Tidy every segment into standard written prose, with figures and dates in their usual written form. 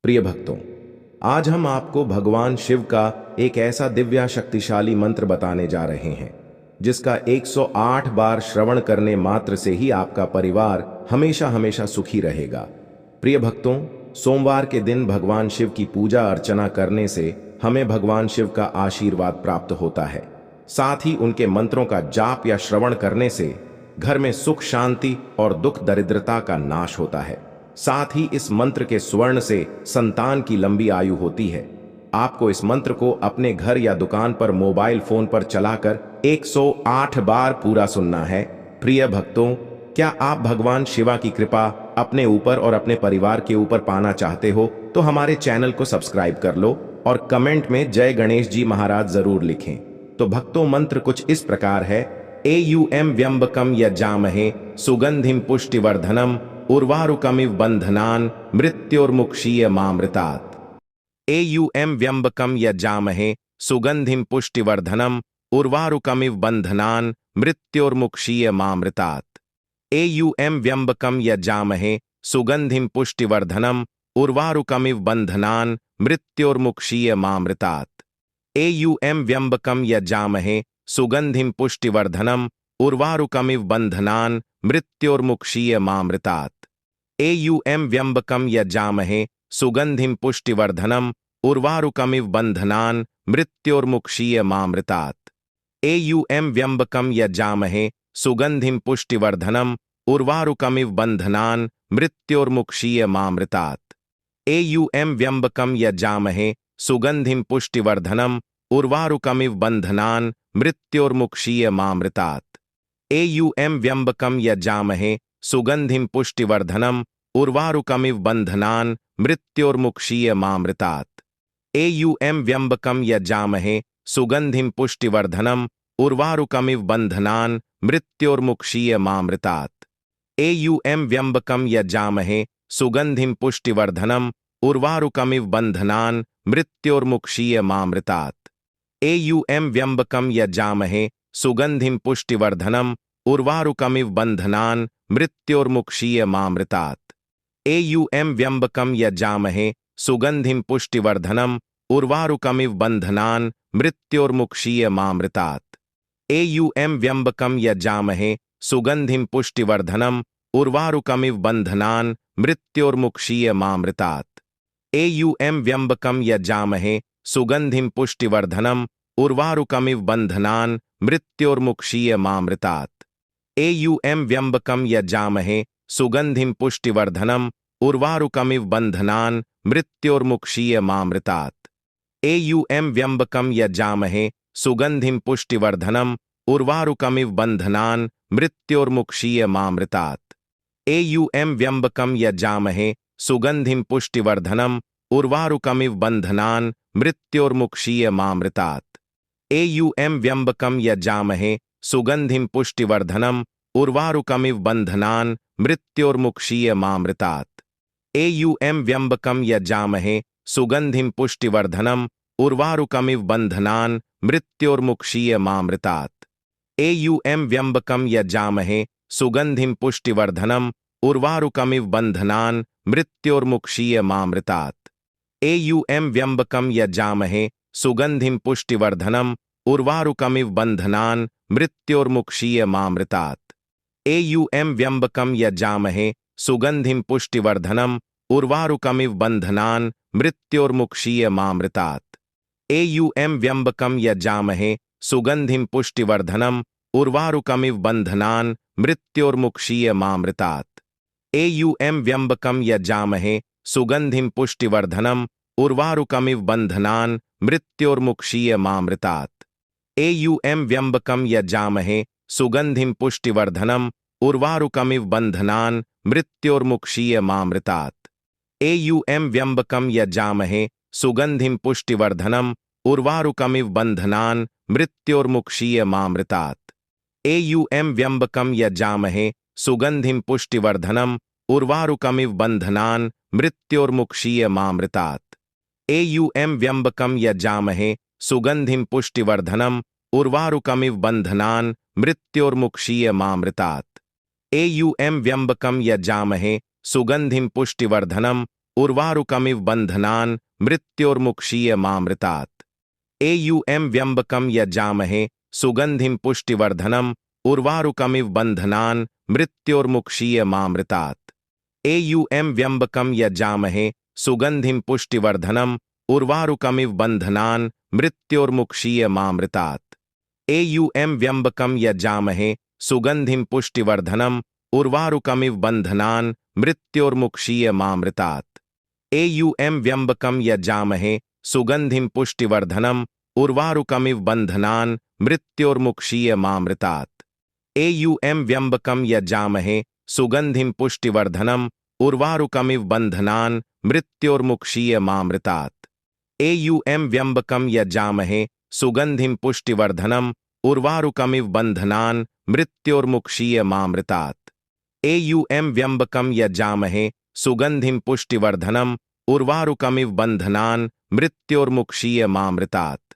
प्रिय भक्तों, आज हम आपको भगवान शिव का एक ऐसा दिव्य शक्तिशाली मंत्र बताने जा रहे हैं जिसका 108 बार श्रवण करने मात्र से ही आपका परिवार हमेशा हमेशा सुखी रहेगा। प्रिय भक्तों, सोमवार के दिन भगवान शिव की पूजा अर्चना करने से हमें भगवान शिव का आशीर्वाद प्राप्त होता है। साथ ही उनके मंत्रों का जाप या श्रवण करने से घर में सुख शांति और दुख दरिद्रता का नाश होता है। साथ ही इस मंत्र के स्वर्ण से संतान की लंबी आयु होती है। आपको इस मंत्र को अपने घर या दुकान पर मोबाइल फोन पर चलाकर 108 बार पूरा सुनना है। प्रिय भक्तों, क्या आप भगवान शिवा की कृपा अपने ऊपर और अपने परिवार के ऊपर पाना चाहते हो तो हमारे चैनल को सब्सक्राइब कर लो और कमेंट में जय गणेश जी महाराज जरूर लिखें। तो भक्तों, मंत्र कुछ इस प्रकार है। एयूएम व्यंबकम यजामहे सुगंधिम पुष्टिवर्धनम उर्वारुकमिव बंधनान मृत्योर्मुक्षीय मामृतात्। एयूएम व्यंबकम यजामहे सुगंधिम पुष्टिवर्धनम उर्वारुकमिव बंधनान मृत्योर्मुक्षीय मामृतात्। एयूएम व्यंबकम यजामहे सुगंधिम पुष्टिवर्धनम उर्वारुकमिव बंधनान मृत्योर्मुक्षीय मामृतात्। एयूएम व्यंबकम यजामहे सुगंधिम पुष्टिवर्धनम उर्वारुकमिव बंधनान मृत्योर्मुक्षीय मामृतात्। एयूएम व्यंबकम यजामहे सुगंधिम पुष्टिवर्धनम उर्वारुकमिव बंधनान मृत्योर्मुक्षीय मामृतात्। एयूएम व्यंबकम यजामहे सुगंधिम पुष्टिवर्धनम उर्वारुकमिव बंधनान मृत्योर्मुक्षीय मामृतात्। एयूएम व्यंबकम यजामहे सुगंधिम पुष्टिवर्धनम उर्वारुकमिव बंधनान मृत्योर्मुक्षीय मामृतात्। एयूएम व्यंबकम यजामहे सुगंधिम पुष्टिवर्धनम उर्वारुकमिव बंधनान मृत्योर्मुक्षीय मामृतात्। एयूएम व्यंबकम यजामहे सुगंधिम पुष्टिवर्धनम उर्वारुकमिव बंधनान मृत्योर्मुक्षीय मामृतात्। एयूएम व्यंबकम यजामहे सुगंधिम पुष्टिवर्धनम उर्वारुकमिव बंधनान मृत्योर्मुक्षीय मामृतात्। एयूएम व्यंबकम यजामहे सुगंधिम पुष्टिवर्धनम उर्वारुकमिव बंधनान मृत्योर्मुक्षीय मामृतात्। एयूएम व्यंबकम यजामहे सुगंधिम पुष्टिवर्धनम उर्वारुकमिव बंधनान मृत्योर्मुक्षीय मामृतात्। एयूएम व्यंबकम यजामहे सुगंधिम पुष्टिवर्धनम उर्वारुकमिव बंधनान मृत्योर्मुक्षीय मामृतात्। एयूएम व्यंबकम यजामहे सुगंधिम पुष्टिवर्धनम उर्वारुकमिव बंधनान मृत्योर्मुक्षीय मामृतात्। एयूएम व्यंबकम यजामहे सुगंधिम पुष्टिवर्धनम उर्वारुकमिव बंधनान मृत्योर्मुक्षीय मामृतात्। एयूएम व्यंबकम यजामहे सुगंधिम पुष्टिवर्धनम उर्वारुकमिव बंधनान मृत्योर्मुक्षीय मामृतात्। एयूएम व्यंबकम यजामहे सुगंधिम पुष्टिवर्धनम उर्वारुकमिव बंधनान मृत्योर्मुक्षीय मामृतात्। एयूएम व्यंबकम यजामहे सुगंधिम पुष्टिवर्धनम उर्वारुकमिव बंधनान मृत्योर्मुक्षीय मामृतात्। एयूएम व्यंबकम यजामहे सुगंधिम पुष्टिवर्धनम उर्वारुकमिव बंधनान मृत्योर्मुक्षीय मामृतात्। एयूएम व्यंबकम यजामहे सुगंधिम पुष्टिवर्धनम उर्वारुकमिव बंधनान मृत्योर्मुक्षीय मामृतात्। एयूएम व्यंबकम यजामहे सुगंधिम पुष्टिवर्धनम उर्वारुकमिव बंधनान मृत्योर्मुक्षीय मामृतात्। एयूएम व्यंबकम यजामहे सुगंधिम पुष्टिवर्धनम उर्वारुकमिव बंधनान मृत्योर्मुक्षीय मामृतात्। एयूएम व्यंबकम यजामहे सुगंधिम पुष्टिवर्धनम उर्वारुकमिव बंधनान मृत्योर्मुक्षीय मामृतात्। एयूएम व्यंबकम यजामहे सुगंधिम पुष्टिवर्धनम उर्वारुकमिव बंधनान मृत्योर्मुक्षीय मामृतात्। एयूएम व्यंबकम यजामहे सुगंधिम पुष्टिवर्धनम उर्वारुकमिव बंधनान मृत्योर्मुक्षीय मामृतात्। एयूएम व्यंबकम यजामहे सुगंधिम पुष्टिवर्धनम उर्वारुकमिव बंधनान मृत्योर्मुक्षीय मामृतात्। एयूएम व्यंबकम यजामहे सुगंधिम पुष्टिवर्धनम उर्वारुकमिव बंधनान मृत्योर्मुक्षीय मामृतात्। एयूएम व्यंबकम यजामहे सुगंधिम पुष्टिवर्धनम उर्वारुकमिव बंधनान मृत्योर्मुक्षीय मामृतात्। एयूएम व्यंबकम यजामहे सुगंधिम पुष्टिवर्धनम उर्वारुकमिव बन्धनान् मृत्योर्मुक्षीयमामृतात्। एयुएम व्यम्बकं यजामहे सुगंधिं पुष्टिवर्धनम् उर्वारुकमिव बन्धनान् मृत्योर्मुक्षीयमामृतात्। एयुएम व्यम्बकं यजामहे सुगंधिं पुष्टिवर्धनम् उर्वारुकमिव बन्धनान् मृत्योर्मुक्षीयमामृतात्। एयुएम व्यम्बकं यजामहे सुगंधिं पुष्टिवर्धनम् उर्वारुकमिव बन्धनान् मृत्योर्मुक्षीयमामृतात्। एयुएम व्यम्बकं यजामहे सुगंधिं पुष्टिवर्धनम् उर्वारुकमिव बन्धनान् मृत्योर्मुक्षीयमामृतात्। एयुएम व्यम्बकं यजामहे सुगंधिं पुष्टिवर्धनम् उर्वारुकमिव बन्धनान् मृत्योर्मुक्षीयमामृतात्। एयुएम व्यम्बकं यजामहे सुगंधिं पुष्टिवर्धनम् उर्वारुकमिव बन्धनान् मृत्योर्मुक्षीयमामृतात्। एयुएम व्यम्बकं यजामहे सुगंधिं पुष्टिवर्धनम् उर्वारुकमिव बन्धनान् मृत्योर्मुक्षीयमामृतात्।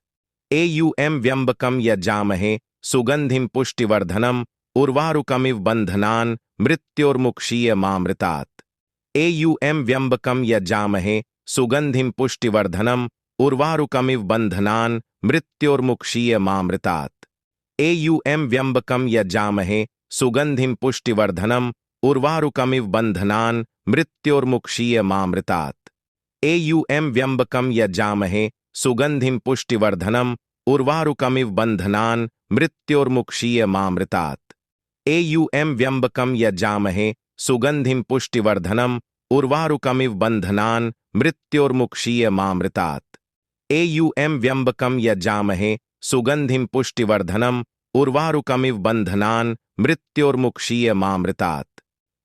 एयुएम व्यम्बकं यजामहे सुगंधिं पुष्टिवर्धनम् उर्वारुकमिव बन्धनान् मृत्योर्मुक्षीयमामृतात्। एयुएम व्यम्बकं यजामहे सुगंधिं पुष्टिवर्धनम् उर्वारुकमिव बन्धनान् मृत्योर्मुक्षीयमामृतात्। एयुएम व्यम्बकं यजामहे सुगंधिं पुष्टिवर्धनम् उर्वारुकमिव बन्धनान् मृत्योर्मुक्षीयमामृतात्। एयुएम व्यम्बकं यजामहे सुगंधिं पुष्टिवर्धनम् उर्वारुकमिव बन्धनान् मृत्योर्मुक्षीयमामृतात्। एयुएम व्यम्बकं यजामहे सुगंधिं पुष्टिवर्धनम् उर्वारुकमिव बन्धनान् मृत्योर्मुक्षीयमामृतात्। एयुएम व्यम्बकं यजामहे सुगंधिं पुष्टिवर्धनम् उर्वारुकमिव बन्धनान् मृत्योर्मुक्षीयमामृतात्।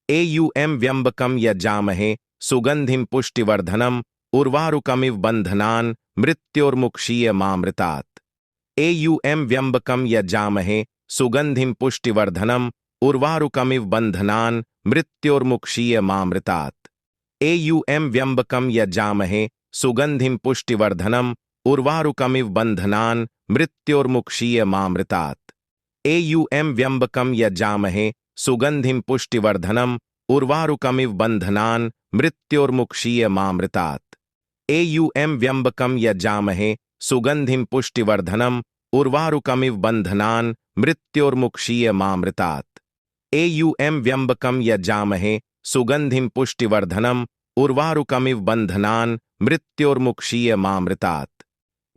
एयुएम व्यम्बकं यजामहे सुगंधिं पुष्टिवर्धनम् उर्वारुकमिव बन्धनान् मृत्योर्मुक्षीयमामृतात्। एयुएम व्यम्बकं यजामहे सुगंधिं पुष्टिवर्धनम् उर्वारुकमिव बन्धनान् मृत्योर्मुक्षीयमामृतात्। एयुएम व्यम्बकं यजामहे सुगंधिं पुष्टिवर्धनम् उर्वारुकमिव बन्धनान् मृत्योर्मुक्षीयमामृतात्। एयुएम व्यम्बकं यजामहे सुगंधिं पुष्टिवर्धनम् उर्वारुकमिव बन्धनान् मृत्योर्मुक्षीयमामृतात्। एयुएम व्यम्बकं यजामहे सुगंधिं पुष्टिवर्धनम् उर्वारुकमिव बन्धनान् मृत्योर्मुक्षीयमामृतात्। एयुएम व्यम्बकं यजामहे सुगंधिं पुष्टिवर्धनम् उर्वारुकमिव बन्धनान् मृत्योर्मुक्षीयमामृतात्।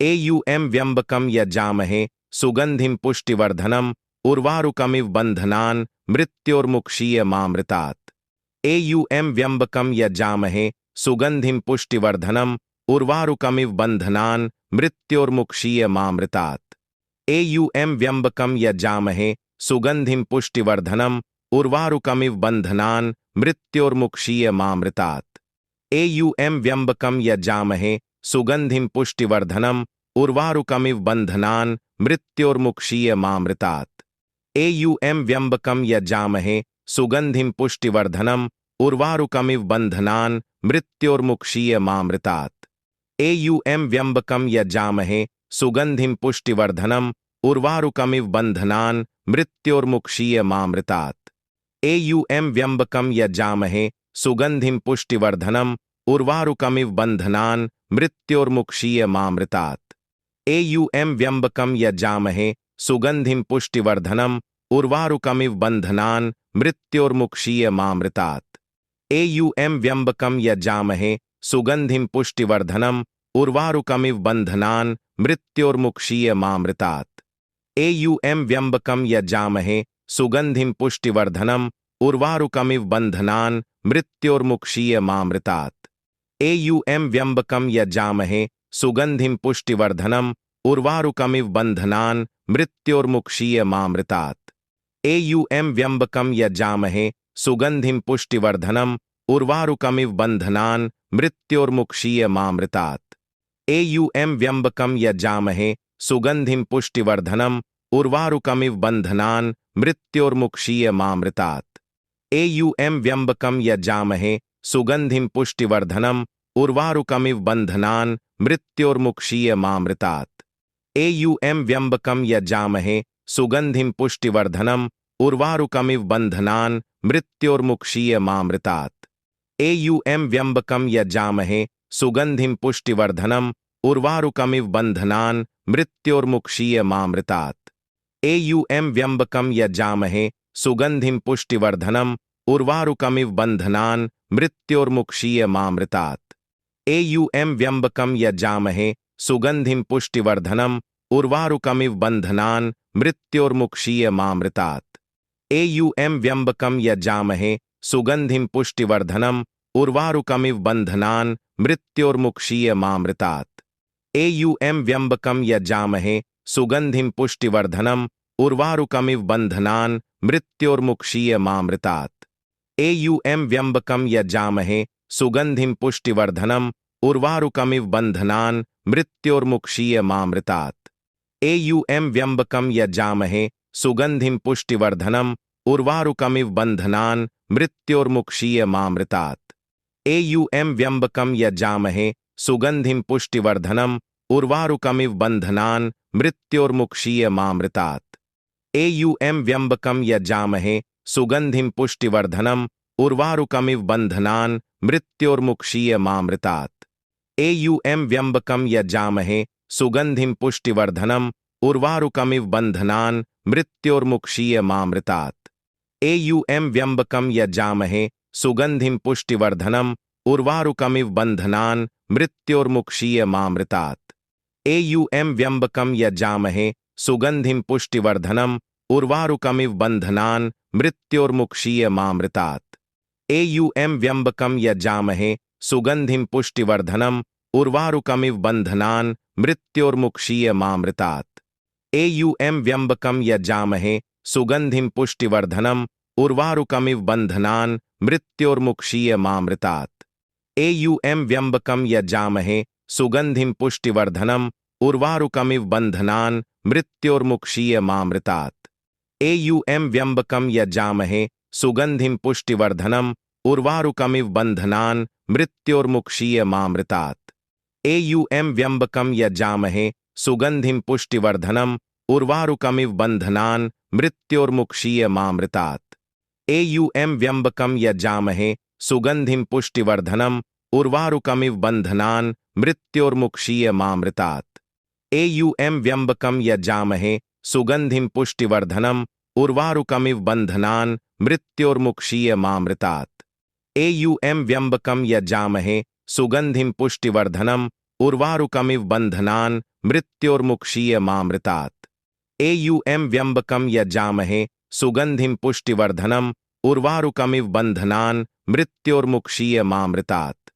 एयुएम व्यम्बकं यजामहे सुगंधिं पुष्टिवर्धनम् उर्वारुकमिव बन्धनान् मृत्योर्मुक्षीयमामृतात्। एयुएम व्यम्बकं यजामहे सुगंधिं पुष्टिवर्धनम् उर्वारुकमिव बन्धनान् मृत्योर्मुक्षीयमामृतात्। एयुएम व्यम्बकं यजामहे सुगंधिं पुष्टिवर्धनम् उर्वारुकमिव बन्धनान् मृत्योर्मुक्षीयमामृतात्। एयुएम व्यम्बकं यजामहे सुगंधिं पुष्टिवर्धनम् उर्वारुकमिव बन्धनान् मृत्योर्मुक्षीयमामृतात्। एयुएम व्यम्बकं यजामहे सुगंधिं पुष्टिवर्धनम् उर्वारुकमिव बन्धनान् मृत्योर्मुक्षीयमामृतात्। एयुएम व्यम्बकं यजामहे सुगंधिं पुष्टिवर्धनम् उर्वारुकमिव बन्धनान् मृत्योर्मुक्षीयमामृतात्। एयुएम व्यम्बकं यजामहे सुगंधिं पुष्टिवर्धनम् उर्वारुकमिव बन्धनान् मृत्योर्मुक्षीयमामृतात्। एयुएम व्यम्बकं यजामहे सुगंधिं पुष्टिवर्धनम् उर्वारुकमिव बन्धनान् मृत्योर्मुक्षीयमामृतात्। एयुएम व्यम्बकं यजामहे सुगंधिं पुष्टिवर्धनम् उर्वारुकमिव बन्धनान् मृत्योर्मुक्षीयमामृतात्। एयुएम व्यम्बकं यजामहे सुगंधिं पुष्टिवर्धनम् उर्वारुकमिव बन्धनान् मृत्योर्मुक्षीयमामृतात्। एयुएम व्यम्बकं यजामहे सुगंधिं पुष्टिवर्धनम् उर्वारुकमिव बन्धनान् मृत्योर्मुक्षीयमामृतात्। एयुएम व्यम्बकं यजामहे सुगंधिं पुष्टिवर्धनम् उर्वारुकमिव बन्धनान् मृत्योर्मुक्षीयमामृतात्। एयुएम व्यम्बकं यजामहे सुगंधिं पुष्टिवर्धनम् उर्वारुकमिव बन्धनान् मृत्योर्मुक्षीयमामृतात्। एयुएम व्यम्बकं यजामहे सुगंधिं पुष्टिवर्धनम् उर्वारुकमिव बन्धनान् मृत्योर्मुक्षीयमामृतात्। एयुएम व्यम्बकं यजामहे सुगंधिं पुष्टिवर्धनम् उर्वारुकमिव बन्धनान् मृत्योर्मुक्षीयमामृतात्। एयुएम व्यम्बकं यजामहे सुगंधिं पुष्टिवर्धनम् उर्वारुकमिव बन्धनान् मृत्योर्मुक्षीयमामृतात्। एयुएम व्यम्बकं यजामहे सुगंधिं पुष्टिवर्धनम् उर्वारुकमिव बन्धनान् मृत्योर्मुक्षीयमामृतात्। एयुएम व्यम्बकं यजामहे सुगंधिं पुष्टिवर्धनम् उर्वारुकमिव बन्धनान् मृत्योर्मुक्षीयमामृतात्। एयुएम व्यम्बकं यजामहे सुगंधिं पुष्टिवर्धनम् उर्वारुकमिव बन्धनान् मृत्योर्मुक्षीयमामृतात्। एयुएम व्यम्बकं यजामहे सुगंधिं पुष्टिवर्धनम् उर्वारुकमिव बन्धनान् मृत्योर्मुक्षीयमामृतात्। एयुएम व्यम्बकं यजामहे सुगंधिं पुष्टिवर्धनम् उर्वारुकमिव बन्धनान् मृत्योर्मुक्षीयमामृतात्। एयुएम व्यम्बकं यजामहे सुगंधिं पुष्टिवर्धनम् उर्वारुकमिव बन्धनान् मृत्योर्मुक्षीयमामृतात्। एयुएम व्यम्बकं यजामहे सुगंधिं पुष्टिवर्धनम् उर्वारुकमिव बन्धनान् मृत्योर्मुक्षीयमामृतात्। एयुएम व्यम्बकं यजामहे सुगंधिं पुष्टिवर्धनम् उर्वारुकमिव बन्धनान् मृत्योर्मुक्षीयमामृतात्। एयुएम व्यम्बकं यजामहे सुगंधिं पुष्टिवर्धनम् उर्वारुकमिव बन्धनान् मृत्योर्मुक्षीयमामृतात्। एयुएम व्यम्बकं यजामहे सुगंधिं पुष्टिवर्धनम् उर्वारुकमिव बन्धनान् मृत्योर्मुक्षीयमामृतात्। एयुएम व्यम्बकं यजामहे सुगंधिं पुष्टिवर्धनम् उर्वारुकमिव बन्धनान् मृत्योर्मुक्षीयमामृतात्। एयुएम व्यम्बकं यजामहे सुगंधिं पुष्टिवर्धनम् उर्वारुकमिव बन्धनान् मृत्योर्मुक्षीयमामृतात्। एयुएम व्यम्बकं यजामहे सुगंधिं पुष्टिवर्धनम् उर्वारुकमिव बन्धनान् मृत्योर्मुक्षीयमामृतात्। एयुएम व्यम्बकं यजामहे सुगंधिं पुष्टिवर्धनम् उर्वारुकमिव बन्धनान् मृत्योर्मुक्षीयमामृतात्। एयुएम व्यम्बकं यजामहे सुगंधिं पुष्टिवर्धनम् उर्वारुकमिव बन्धनान् मृत्योर्मुक्षीयमामृतात्। एयुएम व्यम्बकं यजामहे सुगंधिं पुष्टिवर्धनम् उर्वारुकमिव बन्धनान् मृत्योर्मुक्षीयमामृतात्। एयुएम व्यम्बकं यजामहे सुगंधिं पुष्टिवर्धनम् उर्वारुकमिव बन्धनान् मृत्योर्मुक्षीयमामृतात्। एयुएम व्यम्बकं यजामहे सुगंधिं पुष्टिवर्धनम् उर्वारुकमिव बन्धनान् मृत्योर्मुक्षीयमामृतात्। एयुएम व्यम्बकं यजामहे सुगंधिं पुष्टिवर्धनम् उर्वारुकमिव बन्धनान् मृत्योर्मुक्षीयमामृतात्। एयुएम व्यम्बकं यजामहे सुगंधिं पुष्टिवर्धनम् उर्वारुकमिव बन्धनान् मृत्योर्मुक्षीयमामृतात्।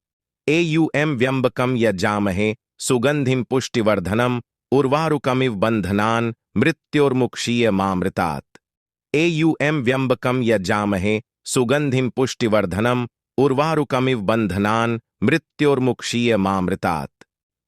एयुएम व्यम्बकं यजामहे सुगंधिं पुष्टिवर्धनम् उर्वारुकमिव बन्धनान् मृत्योर्मुक्षीयमामृतात्। एयुएम व्यम्बकं यजामहे सुगंधिं पुष्टिवर्धनम् उर्वारुकमिव बन्धनान् मृत्योर्मुक्षीयमामृतात्।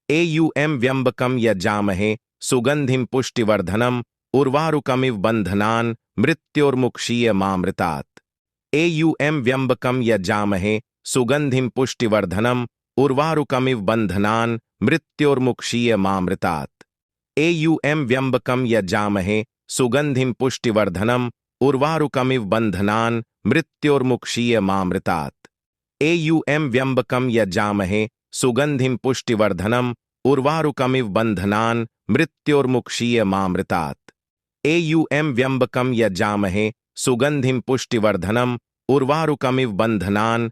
एयुएम व्यम्बकं यजामहे सुगंधिं पुष्टिवर्धनम् उर्वारुकमिव बन्धनान् मृत्योर्मुक्षीयमामृतात्। एयुएम व्यम्बकं यजामहे सुगंधिं पुष्टिवर्धनम् उर्वारुकमिव बन्धनान् मृत्योर्मुक्षीयमामृतात्। एयुएम व्यम्बकं यजामहे सुगंधिं पुष्टिवर्धनम् उर्वारुकमिव बन्धनान् मृत्योर्मुक्षीयमामृतात्। एयुएम व्यम्बकं यजामहे सुगंधिं पुष्टिवर्धनम् उर्वारुकमिव बन्धनान् मृत्योर्मुक्षीयमामृतात्। एयुएम व्यम्बकं यजामहे सुगंधिं पुष्टिवर्धनम् उर्वारुकमिव बन्धनान्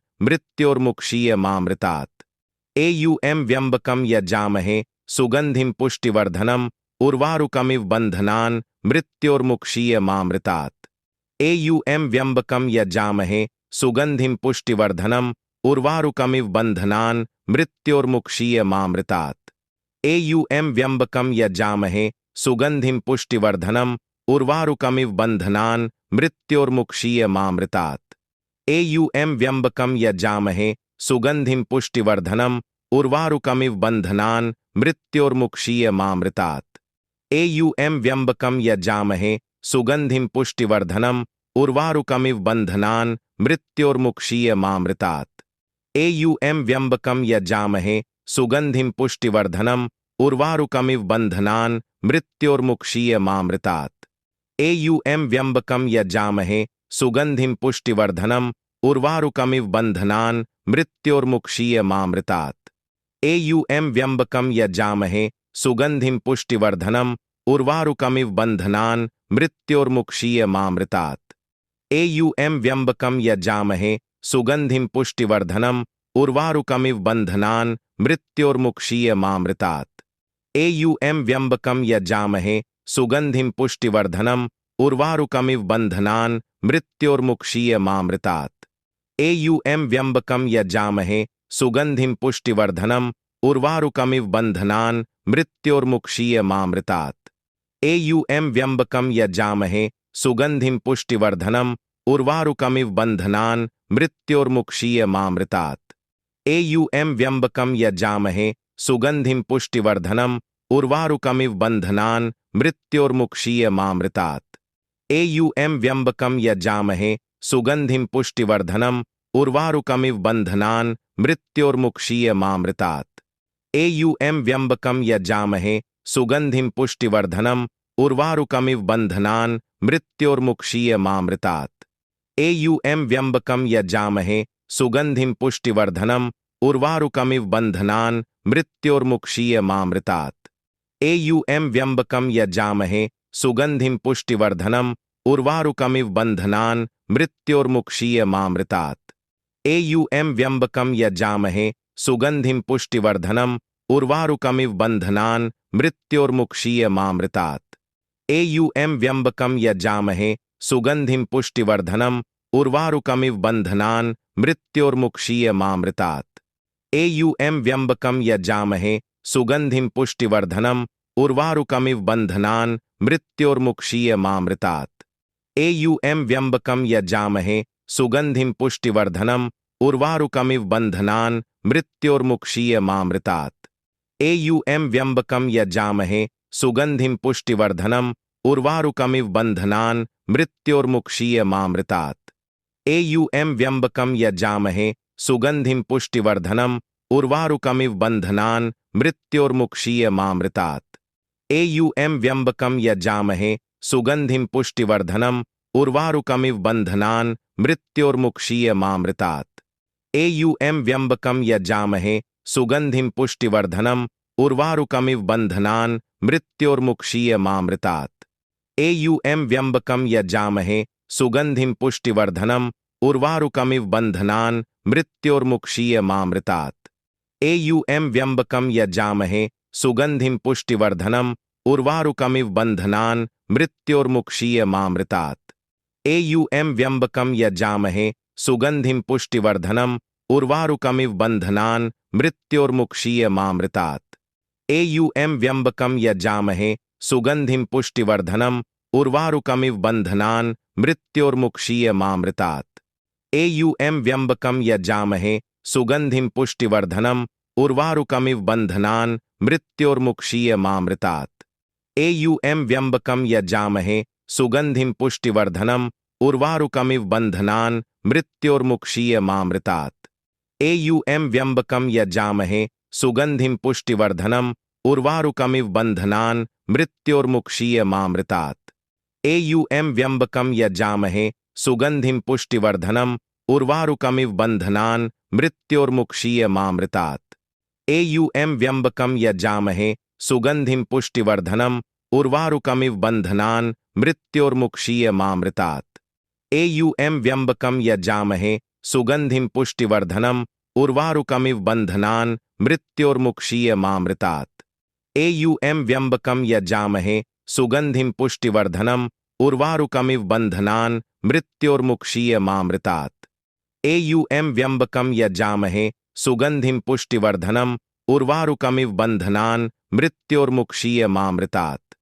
मृत्योर्मुक्षीयमामृतात्। एयुएम व्यम्बकं यजामहे सुगंधिं पुष्टिवर्धनम् उर्वारुकमिव बन्धनान् मृत्योर्मुक्षीयमामृतात्। एयुएम व्यम्बकं यजामहे सुगंधिं पुष्टिवर्धनम् उर्वारुकमिव बन्धनान् मृत्योर्मुक्षीयमामृतात्। एयुएम व्यम्बकं यजामहे सुगंधिं पुष्टिवर्धनम् उर्वारुकमिव बन्धनान् मृत्योर्मुक्षीयमामृतात्। एयुएम व्यम्बकं यजामहे सुगंधिं पुष्टिवर्धनम् उर्वारुकमिव बन्धनान् मृत्योर्मुक्षीयमामृतात्। एयुएम व्यम्बकं यजामहे सुगंधिं पुष्टिवर्धनम् उर्वारुकमिव बन्धनान् मृत्योर्मुक्षीयमामृतात्। एयुएम व्यम्बकं यजामहे सुगंधिं पुष्टिवर्धनम् उर्वारुकमिव बन्धनान् मृत्योर्मुक्षीयमामृतात्। एयुएम व्यम्बकं यजामहे सुगंधिं पुष्टिवर्धनम् उर्वारुकमिव बन्धनान् मृत्योर्मुक्षीयमामृतात्। एयुएम व्यम्बकम यजामहे सुगंधिम पुष्टिवर्धनम उर्वारुकमिव बंधनान् मृत्योर्मुक्षीयमामृतात्। एयुएम व्यम्बकम यजामहे सुगंधिम पुष्टिवर्धनम उर्वारुकमिव बंधनान् मृत्योर्मुक्षीयमामृतात्। एयुएम व्यम्बकम यजामहे सुगंधिम पुष्टिवर्धनम उर्वारुकमिव बंधनान् मृत्योर्मुक्षीयमामृतात्। एयुएम व्यम्बकम यजामहे सुगंधिम पुष्टिवर्धनम उर्वारुकमिव बंधनान् मृत्योर्मुक्षीयमामृतात्। एयुएम व्यम्बकम यजामहे सुगंधिम पुष्टिवर्धनम उर्वारुकमिव बंधनान् मृत्योर्मुक्षीयमामृतात्। एयुएम व्यम्बकम यजामहे सुगंधिम पुष्टिवर्धनम उर्वारुकमिव बंधनान् मृत्योर्मुक्षीयमामृतात्। एयुएम व्यम्बकम यजामहे सुगंधिम पुष्टिवर्धनम उर्वारुकमिव बंधनान् मृत्योर्मुक्षीयमामृतात्। एयुएम व्यम्बकम यजामहे सुगंधिम पुष्टिवर्धनम उर्वारुकमिव बंधनान् मृत्योर्मुक्षीयमामृतात्। एयुएम व्यम्बकम यजामहे सुगंधिम पुष्टिवर्धनम उर्वारुकमिव बंधनान् मृत्योर्मुक्षीयमामृतात्। एयुएम व्यम्बकम यजामहे सुगंधिम पुष्टिवर्धनम उर्वारुकमिव बंधनान् मृत्योर्मुक्षीयमामृतात्। एयुएम व्यम्बकम यजामहे सुगंधिम पुष्टिवर्धनम उर्वारुकमिव बंधनान् मृत्योर्मुक्षीयमामृतात्। एयुएम व्यम्बकम यजामहे सुगंधिम पुष्टिवर्धनम उर्वारुकमिव बंधनान् मृत्योर्मुक्षीयमामृतात्। एयुएम व्यम्बकम यजामहे सुगंधिम पुष्टिवर्धनम उर्वारुकमिव बंधनान् मृत्योर्मुक्षीयमामृतात्। एयुएम व्यम्बकम यजामहे सुगंधिम पुष्टिवर्धनम उर्वारुकमिव बंधनान् मृत्योर्मुक्षीयमामृतात्। एयुएम व्यम्बकम यजामहे सुगंधिम पुष्टिवर्धनम उर्वारुकमिव बंधनान् मृत्योर्मुक्षीयमामृतात्। एयुएम व्यम्बकम यजामहे सुगंधिम पुष्टिवर्धनम उर्वारुकमिव बंधनान् मृत्योर्मुक्षीयमामृतात्। एयुएम व्यम्बकम यजामहे सुगंधिम पुष्टिवर्धनम उर्वारुकमिव बंधनान् मृत्योर्मुक्षीयमामृतात्। एयुएम व्यम्बकम यजामहे सुगंधिम पुष्टिवर्धनम उर्वारुकमिव बंधनान् मृत्योर्मुक्षीयमामृतात्। एयुएम व्यम्बकम यजामहे सुगंधिम पुष्टिवर्धनम उर्वारुकमिव बंधनान् मृत्योर्मुक्षीयमामृतात्। एयुएम व्यम्बकम यजामहे सुगंधिम पुष्टिवर्धनम उर्वारुकमिव बंधनान् मृत्योर्मुक्षीयमामृतात्। एयुएम व्यम्बकम यजामहे सुगंधिम पुष्टिवर्धनम उर्वारुकमिव बंधनान् मृत्योर्मुक्षीयमामृतात्। एयुएम व्यम्बकम यजामहे सुगंधिम पुष्टिवर्धनम उर्वारुकमिव बंधनान् मृत्योर्मुक्षीयमामृतात्। एयुएम व्यम्बकम यजामहे सुगंधिम पुष्टिवर्धनम उर्वारुकमिव बंधनान् मृत्योर्मुक्षीयमामृतात्। एयुएम व्यम्बकम यजामहे सुगंधिम पुष्टिवर्धनम उर्वारुकमिव बंधनान् मृत्योर्मुक्षीयमामृतात्। एयुएम व्यम्बकम यजामहे सुगंधिम पुष्टिवर्धनम उर्वारुकमिव बंधनान् मृत्योर्मुक्षीयमामृतात्। एयुएम व्यम्बकम यजामहे सुगंधिम पुष्टिवर्धनम उर्वारुकमिव बंधनान् मृत्योर्मुक्षीयमामृतात्। एयुएम व्यम्बकम यजामहे सुगंधिम पुष्टिवर्धनम उर्वारुकमिव बंधनान् मृत्योर्मुक्षीयमामृतात्। एयुएम व्यम्बकम यजामहे सुगंधिम पुष्टिवर्धनम उर्वारुकमिव बंधनान् मृत्योर्मुक्षीयमामृतात्। एयुएम व्यम्बकम यजामहे सुगंधिम पुष्टिवर्धनम उर्वारुकमिव बंधनान् मृत्योर्मुक्षीयमामृतात्। एयुएम व्यम्बकम यजामहे सुगंधिम पुष्टिवर्धनम उर्वारुकमिव बंधनान् मृत्योर्मुक्षीयमामृतात्।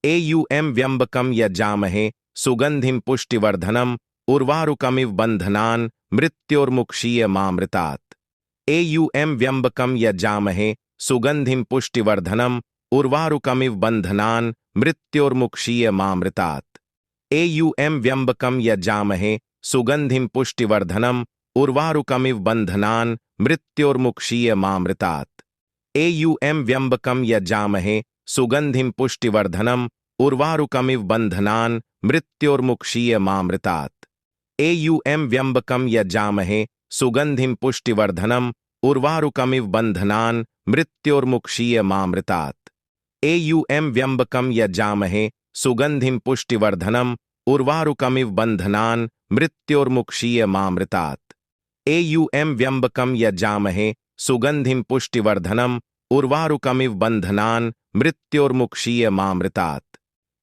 एयुएम व्यम्बकम यजामहे सुगंधिम पुष्टिवर्धनम उर्वारुकमिव बंधनान् मृत्योर्मुक्षीयमामृतात्। एयुएम व्यम्बकम यजामहे सुगंधिम पुष्टिवर्धनम उर्वारुकमिव बंधनान् मृत्योर्मुक्षीयमामृतात्। एयुएम व्यम्बकम यजामहे सुगंधिम पुष्टिवर्धनम उर्वारुकमिव बंधनान् मृत्योर्मुक्षीयमामृतात्। एयुएम व्यम्बकम यजामहे सुगंधिम पुष्टिवर्धनम उर्वारुकमिव बंधनान् मृत्योर्मुक्षीयमामृतात्। एयुएम व्यम्बकम यजामहे सुगंधिं पुष्टिवर्धनम् उर्वारुकमिव बन्धनान् मृत्योर्मुक्षीयमामृतात्। एयुएम व्यम्बकं यजामहे सुगंधिं पुष्टिवर्धनम् उर्वारुकमिव बन्धनान् मृत्योर्मुक्षीयमामृतात्। एयुएम व्यम्बकं यजामहे सुगंधिं पुष्टिवर्धनम् उर्वारुकमिव बन्धनान् मृत्योर्मुक्षीयमामृतात्।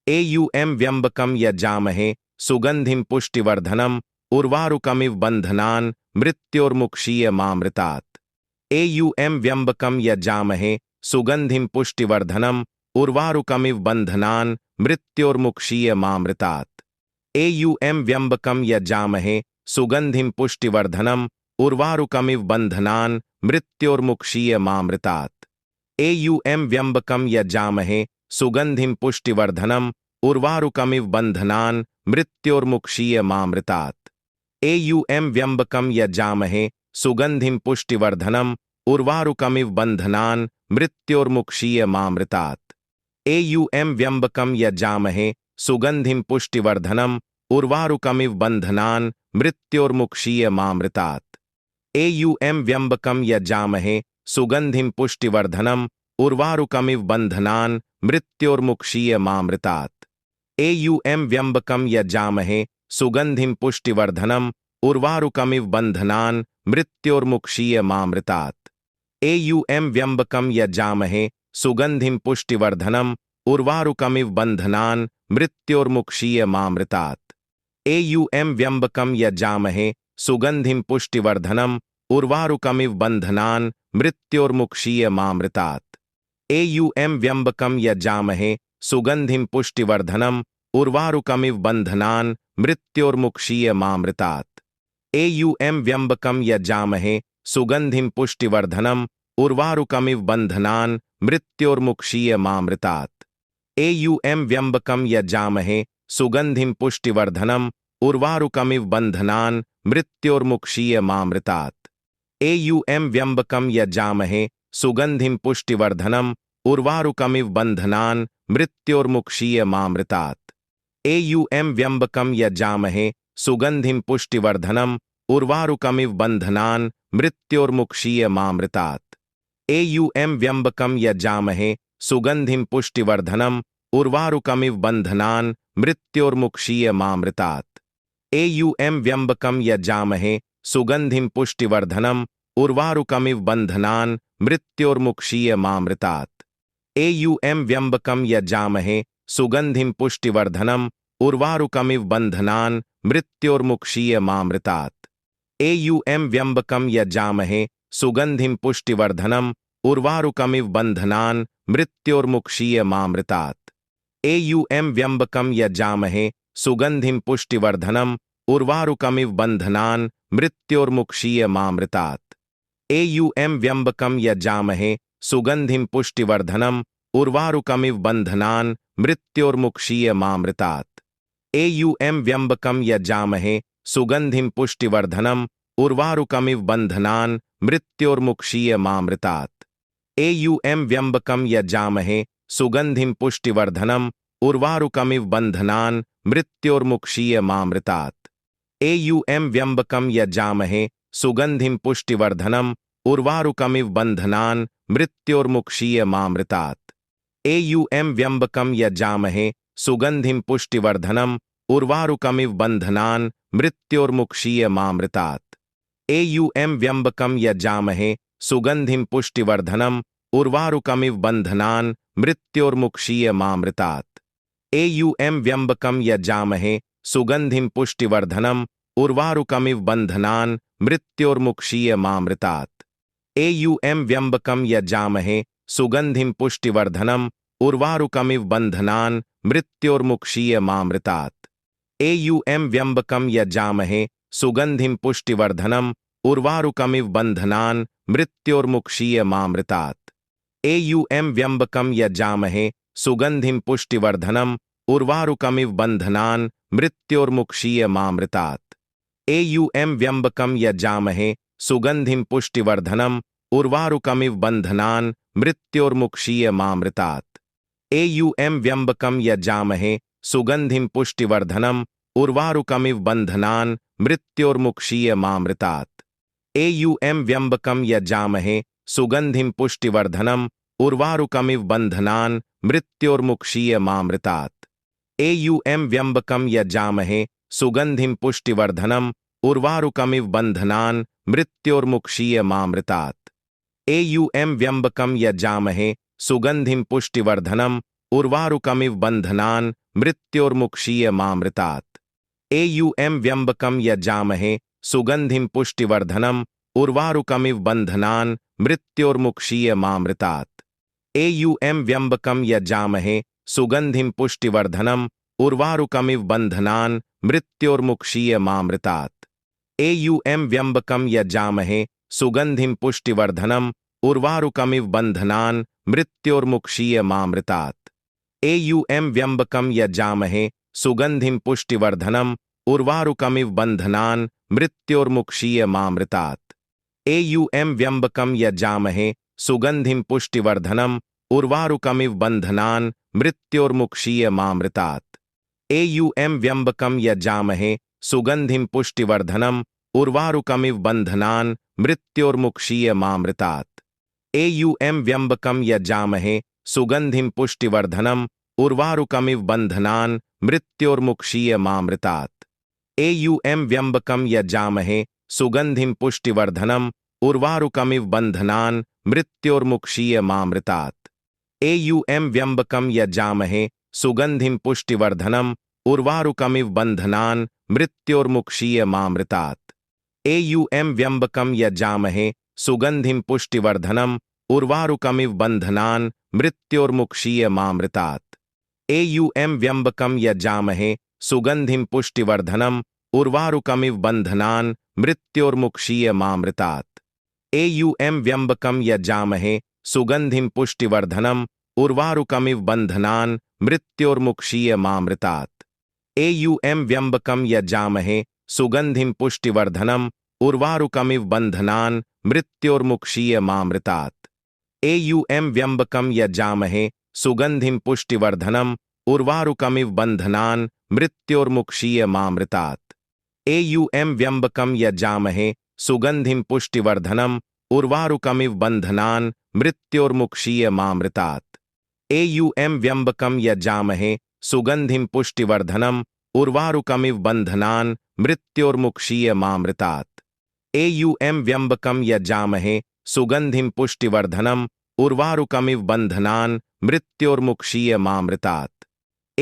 एयुएम व्यम्बकं यजामहे सुगंधिं पुष्टिवर्धनम् उर्वारुकमिव बन्धनान् मृत्योर्मुक्षीयमामृतात्। एयुएम व्यम्बकं यजामहे सुगंधिं पुष्टिवर्धनम् उर्वारुकमिव बन्धनान् मृत्योर्मुक्षीयमामृतात्। एयुएम व्यम्बकं यजामहे सुगंधिं पुष्टिवर्धनम् उर्वारुकमिव बन्धनान् मृत्योर्मुक्षीयमामृतात्। एयुएम व्यम्बकं यजामहे सुगंधिं पुष्टिवर्धनम् उर्वारुकमिव बन्धनान् मृत्योर्मुक्षीयमामृतात्। एयुएम व्यम्बकं यजामहे सुगंधिं पुष्टिवर्धनम् उर्वारुकमिव बन्धनान् मृत्योर्मुक्षीयमामृतात्। एयुएम व्यम्बकं यजामहे सुगंधिं पुष्टिवर्धनम् उर्वारुकमिव बन्धनान् मृत्योर्मुक्षीयमामृतात्। एयुएम व्यम्बकं यजामहे सुगंधिं पुष्टिवर्धनम् उर्वारुकमिव बन्धनान् मृत्योर्मुक्षीयमामृतात्। एयुएम व्यम्बकं यजामहे सुगंधिं पुष्टिवर्धनम् उर्वारुकमिव बन्धनान् मृत्योर्मुक्षीयमामृतात्। एयुएम व्यम्बकं यजामहे सुगंधिं पुष्टिवर्धनम् उर्वारुकमिव बन्धनान् मृत्योर्मुक्षीयमामृतात्। एयुएम व्यम्बकं यजामहे सुगंधिं पुष्टिवर्धनम् उर्वारुकमिव बन्धनान् मृत्योर्मुक्षीयमामृतात्। एयुएम व्यम्बकं यजामहे सुगंधिं पुष्टिवर्धनम् उर्वारुकमिव बन्धनान् मृत्योर्मुक्षीयमामृतात्। एयुएम व्यम्बकं यजामहे सुगंधिं पुष्टिवर्धनम् उर्वारुकमिव बन्धनान् मृत्योर्मुक्षीयमामृतात्। एयुएम व्यम्बकं यजामहे सुगंधिं पुष्टिवर्धनम् उर्वारुकमिव बन्धनान् मृत्योर्मुक्षीयमामृतात्। एयुएम व्यम्बकं यजामहे सुगंधिं पुष्टिवर्धनम् उर्वारुकमिव बन्धनान् मृत्योर्मुक्षीयमामृतात्। एयुएम व्यम्बकं यजामहे सुगंधिं पुष्टिवर्धनम् उर्वारुकमिव बन्धनान् मृत्योर्मुक्षीयमामृतात्। एयुएम व्यम्बकं यजामहे सुगंधिं पुष्टिवर्धनम् उर्वारुकमिव बन्धनान् मृत्योर्मुक्षीयमामृतात्। एयुएम व्यम्बकं यजामहे सुगंधिं पुष्टिवर्धनम् उर्वारुकमिव बन्धनान् मृत्योर्मुक्षीयमामृतात्। एयुएम व्यम्बकं यजामहे सुगंधिं पुष्टिवर्धनम् उर्वारुकमिव बन्धनान् मृत्योर्मुक्षीयमामृतात्। एयुएम व्यम्बकं यजामहे सुगंधिं पुष्टिवर्धनम् उर्वारुकमिव बन्धनान् मृत्योर्मुक्षीयमामृतात्। एयुएम व्यम्बकं यजामहे सुगंधिं पुष्टिवर्धनम् उर्वारुकमिव बन्धनान् मृत्योर्मुक्षीयमामृतात्। एयुएम व्यम्बकं यजामहे सुगंधिं पुष्टिवर्धनम् उर्वारुकमिव बन्धनान् मृत्योर्मुक्षीयमामृतात्। एयुएम व्यम्बकं यजामहे सुगंधिं पुष्टिवर्धनम् उर्वारुकमिव बन्धनान् मृत्योर्मुक्षीयमामृतात्। एयुएम व्यम्बकं यजामहे सुगंधिं पुष्टिवर्धनम् उर्वारुकमिव बन्धनान् मृत्योर्मुक्षीयमामृतात्। एयुएम व्यम्बकं यजामहे सुगंधिं पुष्टिवर्धनम् उर्वारुकमिव बन्धनान् मृत्योर्मुक्षीयमामृतात्। एयुएम व्यम्बकं यजामहे सुगंधिं पुष्टिवर्धनम् उर्वारुकमिव बन्धनान् मृत्योर्मुक्षीयमामृतात्। एयुएम व्यम्बकं यजामहे सुगंधिं पुष्टिवर्धनम् उर्वारुकमिव बन्धनान् मृत्योर्मुक्षीयमामृतात्। एयुएम व्यम्बकं यजामहे सुगंधिं पुष्टिवर्धनम् उर्वारुकमिव बन्धनान् मृत्योर्मुक्षीयमामृतात्। एयुएम व्यम्बकं यजामहे सुगंधिं पुष्टिवर्धनम् उर्वारुकमिव बन्धनान् मृत्योर्मुक्षीयमामृतात्। एयुएम व्यम्बकं यजामहे सुगंधिं पुष्टिवर्धनम् उर्वारुकमिव बन्धनान् मृत्योर्मुक्षीयमामृतात्। एयुएम व्यम्बकं यजामहे सुगंधिं पुष्टिवर्धनम् उर्वारुकमिव बन्धनान् मृत्योर्मुक्षीयमामृतात्। एयुएम व्यम्बकं यजामहे सुगंधिं पुष्टिवर्धनम् उर्वारुकमिव बन्धनान् मृत्योर्मुक्षीयमामृतात्। एयुएम व्यम्बकं यजामहे सुगंधिं पुष्टिवर्धनम् उर्वारुकमिव बन्धनान् मृत्योर्मुक्षीयमामृतात्। एयुएम व्यम्बकम यजामहे सुगंधिम पुष्टिवर्धनम उर्वारुकमिव बंधनान मृत्योर्मुक्षीयमामृतात्। एयुएम व्यम्बकम यजामहे सुगंधिम पुष्टिवर्धनम उर्वारुकमिव बंधनान मृत्योर्मुक्षीयमामृतात्। एयुएम व्यम्बकम यजामहे सुगंधिम पुष्टिवर्धनम उर्वारुकमिव बंधनान मृत्योर्मुक्षीयमामृतात्। एयुएम व्यम्बकम यजामहे सुगंधिम पुष्टिवर्धनम उर्वारुकमिव बंधनान मृत्योर्मुक्षीयमामृतात्। एयुएम व्यम्बकम यजामहे सुगंधिम पुष्टिवर्धनम उर्वारुकमिव बंधनान मृत्योर्मुक्षीयमामृतात्। एयुएम व्यम्बकम यजामहे सुगंधिम पुष्टिवर्धनम उर्वारुकमिव बंधनान मृत्योर्मुक्षीयमामृतात्। एयुएम व्यम्बकम यजामहे सुगंधिम पुष्टिवर्धनम उर्वारुकमिव बंधनान मृत्योर्मुक्षीयमामृतात्। एयुएम व्यम्बकम यजामहे सुगंधिम पुष्टिवर्धनम उर्वारुकमिव बंधनान मृत्योर्मुक्षीयमामृतात्। एयुएम व्यम्बकम यजामहे सुगंधिम पुष्टिवर्धनम उर्वारुकमिव बंधनान मृत्योर्मुक्षीयमामृतात्। एयुएम व्यम्बकम यजामहे सुगंधिम पुष्टिवर्धनम उर्वारुकमिव बंधनान मृत्योर्मुक्षीयमामृतात्। एयुएम व्यम्बकम यजामहे सुगंधिम पुष्टिवर्धनम उर्वारुकमिव बंधनान मृत्योर्मुक्षीयमामृतात्। एयुएम व्यम्बकम यजामहे सुगंधिम पुष्टिवर्धनम उर्वारुकमिव बंधनान मृत्योर्मुक्षीयमामृतात्। एयुएम व्यम्बकम यजामहे सुगंधिम पुष्टिवर्धनम उर्वारुकमिव बंधनान मृत्योर्मुक्षीयमामृतात्। एयुएम व्यम्बकम यजामहे सुगंधिम पुष्टिवर्धनम उर्वारुकमिव बंधनान मृत्योर्मुक्षीयमामृतात्। एयुएम व्यम्बकम यजामहे सुगंधिम पुष्टिवर्धनम उर्वारुकमिव बंधनान मृत्योर्मुक्षीयमामृतात्। एयुएम व्यम्बकम यजामहे सुगंधिम पुष्टिवर्धनम उर्वारुकमिव बंधनान मृत्योर्मुक्षीयमामृतात्। एयुएम व्यम्बकम यजामहे सुगंधिम पुष्टिवर्धनम उर्वारुकमिव बंधनान मृत्योर्मुक्षीयमामृतात्। एयुएम व्यम्बकम यजामहे सुगंधिम पुष्टिवर्धनम उर्वारुकमिव बंधनान मृत्योर्मुक्षीयमामृतात्। एयुएम व्यम्बकम यजामहे सुगंधिम पुष्टिवर्धनम उर्वारुकमिव बंधनान मृत्योर्मुक्षीयमामृतात्। एयुएम व्यम्बकम यजामहे सुगंधिम पुष्टिवर्धनम उर्वारुकमिव बंधनान मृत्योर्मुक्षीयमामृतात्।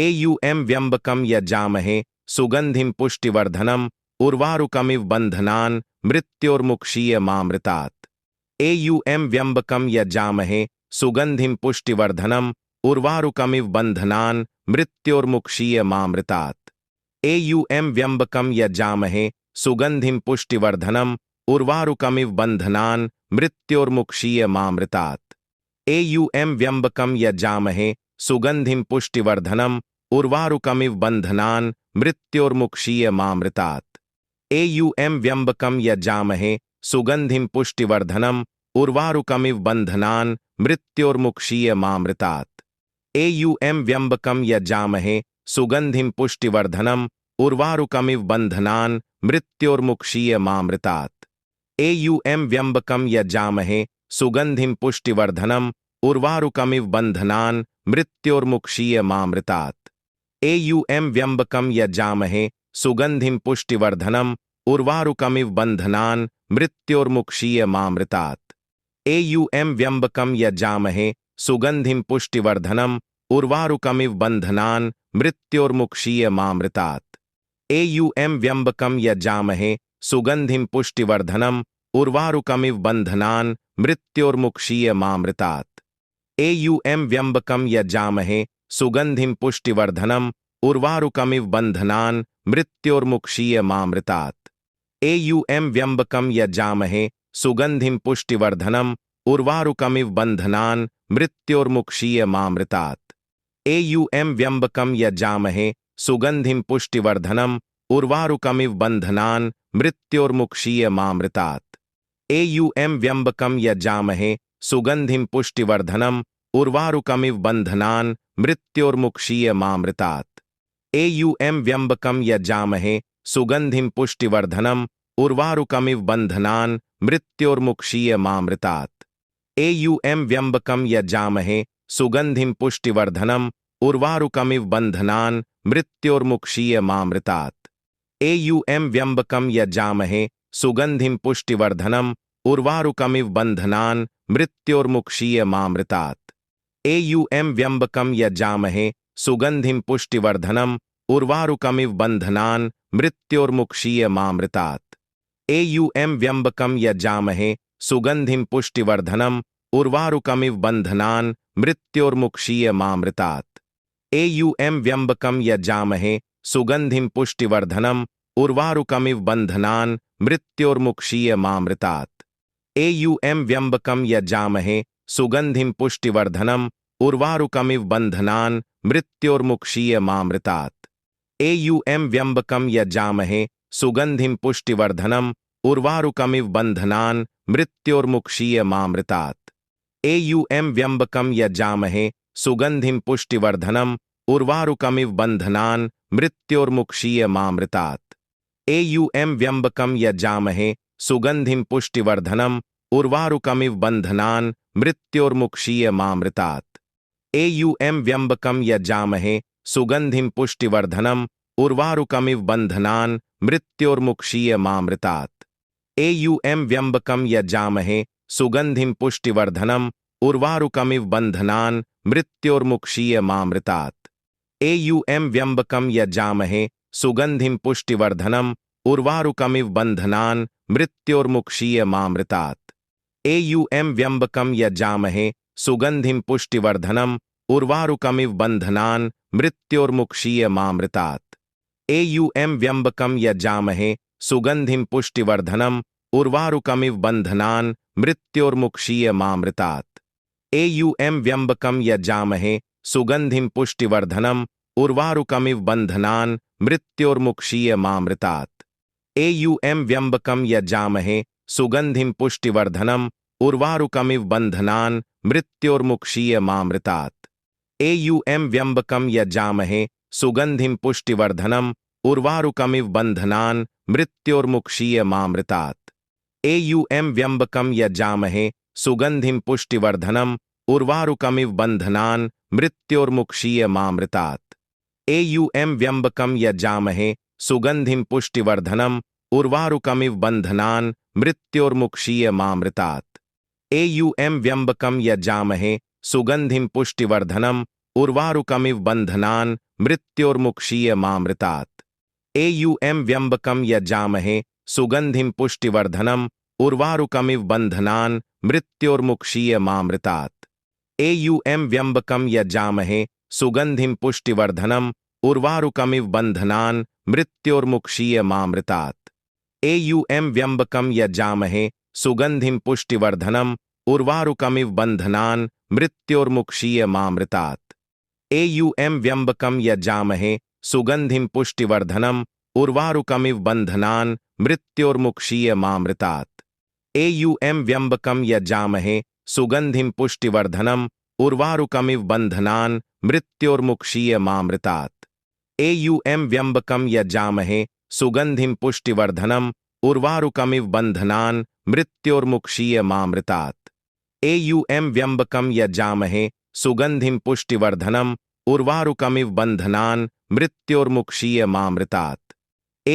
एयुएम व्यम्बकम यजामहे सुगंधिम पुष्टिवर्धनम उर्वारुकमिव बंधनान मृत्योर्मुक्षीयमामृतात्। एयुएम व्यम्बकम यजामहे सुगंधिम पुष्टिवर्धनम उर्वारुकमिव बंधनान मृत्योर्मुक्षीयमामृतात्। एयुएम व्यम्बकम यजामहे सुगंधिम पुष्टिवर्धनम उर्वारुकमिव बंधनान मृत्योर्मुक्षीयमामृतात्। एयुएम व्यम्बकम यजामहे सुगंधिम पुष्टिवर्धनम उर्वारुकमिव बंधनान मृत्योर्मुक्षीयमामृतात्। एयुएम व्यम्बकम यजामहे सुगंधिम पुष्टिवर्धनम उर्वारुकमिव बंधनान मृत्योर्मुक्षीयमामृतात्। एयुएम व्यम्बकम यजामहे सुगंधिम पुष्टिवर्धनम उर्वारुकमिव बंधनान मृत्योर्मुक्षीयमामृतात्। एयुएम व्यम्बकम यजामहे सुगंधिम पुष्टिवर्धनम उर्वारुकमिव बंधनान मृत्योर्मुक्षीयमामृतात्। एयुएम व्यम्बकम यजामहे सुगंधिम पुष्टिवर्धनम उर्वारुकमिव बंधनान मृत्योर्मुक्षीयमामृतात्। एयुएम व्यम्बकम यजामहे सुगंधिम पुष्टिवर्धनम उर्वारुकमिव बंधनान मृत्योर्मुक्षीयमामृतात्। एयुएम व्यम्बकम यजामहे सुगंधिम पुष्टिवर्धनम उर्वारुकमिव बंधनान मृत्योर्मुक्षीयमामृतात्। एयुएम व्यम्बकम यजामहे सुगंधिम पुष्टिवर्धनम उर्वारुकमिव बंधनान मृत्योर्मुक्षीयमामृतात्। एयुएम व्यम्बकम यजामहे सुगंधिम पुष्टिवर्धनम उर्वारुकमिव बंधनान मृत्योर्मुक्षीयमामृतात्। एयुएम व्यम्बकम यजामहे सुगंधिम पुष्टिवर्धनम उर्वारुकमिव बंधनान मृत्योर्मुक्षीयमामृतात्। एयुएम व्यम्बकम यजामहे सुगंधिम पुष्टिवर्धनम उर्वारुकमिव बंधनान मृत्योर्मुक्षीयमामृतात्। एयुएम व्यम्बकम यजामहे सुगंधिम पुष्टिवर्धनम उर्वारुकमिव बन्धनान् मृत्योर्मुक्षीयमामृतात्। एयुएम व्यम्बकं यजामहे सुगन्धिं पुष्टिवर्धनम् उर्वारुकमिव बन्धनान् मृत्योर्मुक्षीयमामृतात्। एयुएम व्यम्बकं यजामहे सुगन्धिं पुष्टिवर्धनम् उर्वारुकमिव बन्धनान् मृत्योर्मुक्षीयमामृतात्। एयुएम व्यम्बकं यजामहे सुगन्धिं पुष्टिवर्धनम् उर्वारुकमिव बन्धनान् मृत्योर्मुक्षीयमामृतात्। एयुएम व्यम्बकं यजामहे सुगन्धिं पुष्टिवर्धनम् उर्वारुकमिव बन्धनान् मृत्योर्मुक्षीयमामृतात्। एयुएम व्यम्बकं यजामहे सुगन्धिं पुष्टिवर्धनम् उर्वारुकमिव बन्धनान् मृत्योर्मुक्षीयमामृतात्। एयुएम व्यम्बकं यजामहे सुगन्धिं पुष्टिवर्धनम् उर्वारुकमिव बन्धनान् मृत्योर्मुक्षीयमामृतात्। एयुएम व्यम्बकं यजामहे सुगन्धिं पुष्टिवर्धनम् उर्वारुकमिव बन्धनान् मृत्योर्मुक्षीयमामृतात्। एयुएम व्यम्बकं यजामहे सुगन्धिं पुष्टिवर्धनम् उर्वारुकमिव बन्धनान् मृत्योर्मुक्षीयमामृतात्। एयुएम व्यम्बकं यजामहे सुगन्धिं पुष्टिवर्धनम् उर्वारुकमिव बन्धनान् मृत्योर्मुक्षीयमामृतात्। एयुएम व्यम्बकं यजामहे सुगन्धिं पुष्टिवर्धनम् उर्वारुकमिव बन्धनान् मृत्योर्मुक्षीयमामृतात्। एयुएम व्यम्बकं यजामहे सुगन्धिं पुष्टिवर्धनम् उर्वारुकमिव बन्धनान् मृत्योर्मुक्षीयमामृतात्। एयुएम व्यम्बकं यजामहे सुगन्धिं पुष्टिवर्धनम् उर्वारुकमिव बन्धनान् मृत्योर्मुक्षीयमामृतात्। एयुएम व्यम्बकं यजामहे सुगन्धिं पुष्टिवर्धनम् उर्वारुकमिव बन्धनान् मृत्योर्मुक्षीयमामृतात्। एयुएम व्यम्बकं यजामहे सुगन्धिं पुष्टिवर्धनम् उर्वारुकमिव बन्धनान् मृत्योर्मुक्षीयमामृतात्। एयुएम व्यम्बकं यजामहे सुगन्धिं पुष्टिवर्धनम् उर्वारुकमिव बन्धनान् मृत्योर्मुक्षीयमामृतात्। एयुएम व्यम्बकं यजामहे सुगन्धिं पुष्टिवर्धनम् उर्वारुकमिव बन्धनान् मृत्योर्मुक्षीयमामृतात्। एयुएम व्यम्बकं यजामहे सुगन्धिं पुष्टिवर्धनम् उर्वारुकमिव बन्धनान् मृत्योर्मुक्षीयमामृतात्। एयुएम व्यम्बकं यजामहे सुगन्धिं पुष्टिवर्धनम् उर्वारुकमिव बन्धनान् मृत्योर्मुक्षीयमामृतात्। एयुएम व्यम्बकं यजामहे सुगन्धिं पुष्टिवर्धनम् उर्वारुकमिव बन्धनान् मृत्योर्मुक्षीयमामृतात्। एयुएम व्यम्बकं यजामहे सुगन्धिं पुष्टिवर्धनम् उर्वारुकमिव बन्धनान् मृत्योर्मुक्षीयमामृतात्। एयुएम व्यम्बकं यजामहे सुगन्धिं पुष्टिवर्धनम् उर्वारुकमिव बन्धनान् मृत्योर्मुक्षीयमामृतात्। एयुएम व्यम्बकं यजामहे सुगन्धिं पुष्टिवर्धनम् उर्वारुकमिव बन्धनान् मृत्योर्मुक्षीयमामृतात्। एयुएम व्यम्बकं यजामहे सुगन्धिं पुष्टिवर्धनम् उर्वारुकमिव बन्धनान् मृत्योर्मुक्षीयमामृतात्। एयुएम व्यम्बकं यजामहे सुगन्धिं पुष्टिवर्धनम् उर्वारुकमिव बन्धनान् मृत्योर्मुक्षीयमामृतात्। एयुएम व्यम्बकं यजामहे सुगन्धिं पुष्टिवर्धनम् उर्वारुकमिव बन्धनान् मृत्योर्मुक्षीयमामृतात्। एयुएम व्यम्बकं यजामहे सुगन्धिं पुष्टिवर्धनम् उर्वारुकमिव बन्धनान् मृत्योर्मुक्षीयमामृतात्। एयुएम व्यम्बकं यजामहे सुगन्धिं पुष्टिवर्धनम् उर्वारुकमिव बन्धनान् मृत्योर्मुक्षीयमामृतात्।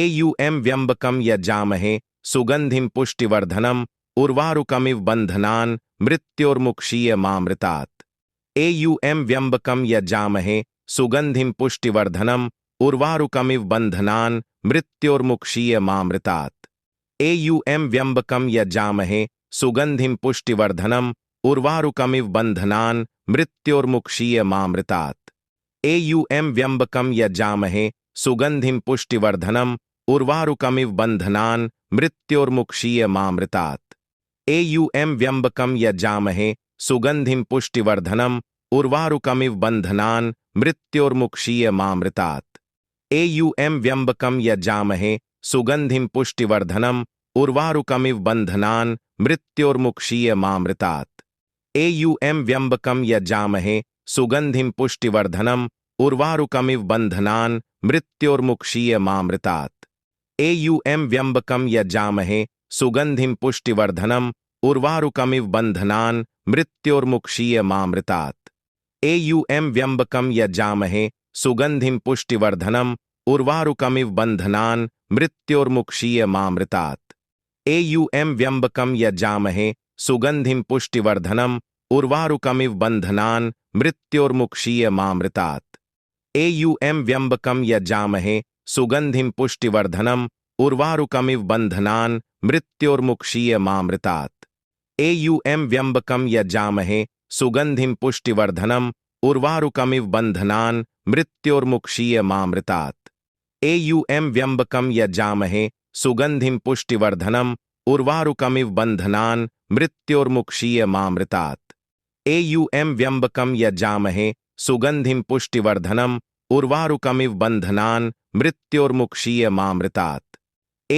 एयुएम व्यम्बकं यजामहे सुगन्धिं पुष्टिवर्धनम् उर्वारुकमिव बन्धनान् मृत्योर्मुक्षीयमामृतात्। एयुएम व्यम्बकं यजामहे सुगन्धिं पुष्टिवर्धनम् उर्वारुकमिव बन्धनान् मृत्योर्मुक्षीयमामृतात्। एयुएम व्यम्बकं यजामहे सुगन्धिं पुष्टिवर्धनम् उर्वारुकमिव बन्धनान् मृत्योर्मुक्षीयमामृतात्। एयुएम व्यम्बकं यजामहे सुगन्धिं पुष्टिवर्धनम् उर्वारुकमिव बन्धनान् मृत्योर्मुक्षीयमामृतात्। एयुएम व्यम्बकं यजामहे सुगन्धिं पुष्टिवर्धनम् उर्वारुकमिव बन्धनान् मृत्योर्मुक्षीयमामृतात्। एयुएम व्यम्बकं यजामहे सुगन्धिं पुष्टिवर्धनम् उर्वारुकमिव बन्धनान् मृत्योर्मुक्षीयमामृतात्। एयुएम व्यम्बकं यजामहे सुगन्धिं पुष्टिवर्धनम् उर्वारुकमिव बन्धनान् मृत्योर्मुक्षीयमामृतात्। एयुएम व्यम्बकम यजामहे सुगंधिम पुष्टिवर्धनम उर्वारुकमिव बंधनान मृत्योर्मुक्षीयमामृतात्। एयुएम व्यम्बकम यजामहे सुगंधिम पुष्टिवर्धनम उर्वारुकमिव बंधनान मृत्योर्मुक्षीयमामृतात्। एयुएम व्यम्बकम यजामहे सुगंधिम पुष्टिवर्धनम उर्वारुकमिव बंधनान मृत्योर्मुक्षीयमामृतात्। एयुएम व्यम्बकम यजामहे सुगंधिम पुष्टिवर्धनम उर्वारुकमिव बंधनान मृत्योर्मुक्षीयमामृतात्। एयुएम व्यम्बकम यजामहे सुगंधिम पुष्टिवर्धनम उर्वारुकमिव बंधनान मृत्योर्मुक्षीयमामृतात्। एयुएम व्यम्बकम यजामहे सुगंधिम पुष्टिवर्धनम उर्वारुकमिव बंधनान मृत्योर्मुक्षीयमामृतात्। एयुएम व्यम्बकम यजामहे सुगंधिम पुष्टिवर्धनम उर्वारुकमिव बंधनान मृत्योर्मुक्षीयमामृतात्।